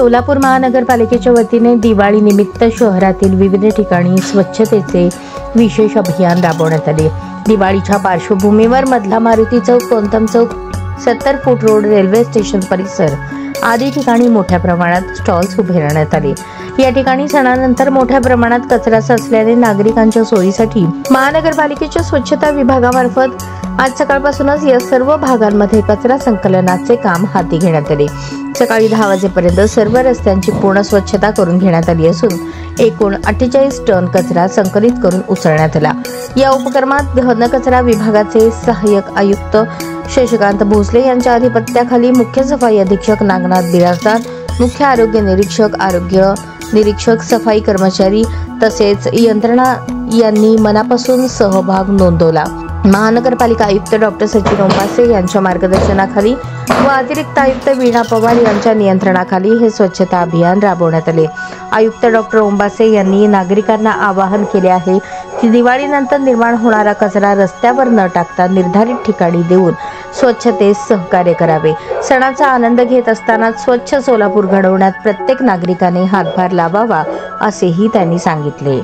सोलापूर महानगरपालिकेच्या वतीने दिवाळी निमित्त शहरातील विविध ठिकाणी स्वच्छतेचे विशेष अभियान राबवण्यात आले। दिवाळीच्या पार्श्वभूमीवर मधला मारुती चौक, कोंतम चौक, 70 फूट रोड, रेल्वे स्टेशन परिसर आदी ठिकाणी मोठ्या प्रमाणात स्टॉल्स उभारण्यात आले। या ठिकाणी सणानंतर मोठ्या प्रमाणात कचरा साचल्याने नागरिकांच्या सोयीसाठी महानगरपालिकेच्या स्वच्छता विभागामार्फत आज सकाळपासूनच या सर्व भागांमध्ये कचरा संकलनाचे काम हाती घेण्यात आले। सकाळी 10 वाजेपर्यंत सर्व रस्त्यांची पूर्ण स्वच्छता करून घेण्यात आली असून एकूण 48 टन कचरा संकलित करून उचलण्यात आला। या उपक्रमात घनकचरा विभागाचे सहाय्यक आयुक्त शशिकांत भोसले यांच्या अधिपत्याखाली मुख्य सफाई अधीक्षक नागनाथ बिराजदार, मुख्य आरोग्य निरीक्षक, सफाई कर्मचारी तसेच यंत्रणा यांनी मनापासून सहभाग नोंदवला। महानगरपालिका आयुक्त डॉक्टर सचिन ओंबासे यांच्या मार्गदर्शनाखाली व अतिरिक्त आयुक्त वीणा पवार यांच्या नियंत्रणाखाली हे स्वच्छता अभियान राबवण्यात आले। आयुक्त डॉक्टर ओंबासे यांनी नागरिकांना आवाहन केले आहे की दिवाळीनंतर निर्माण होणारा कचरा रस्त्यावर न टाकता निर्धारित ठिकाणी देऊन स्वच्छतेस सहकार्य करावे। सणाचा आनंद घेत असताना स्वच्छ सोलापूर घडवण्यात प्रत्येक नागरिकाने हातभार लावावा असेही त्यांनी सांगितले।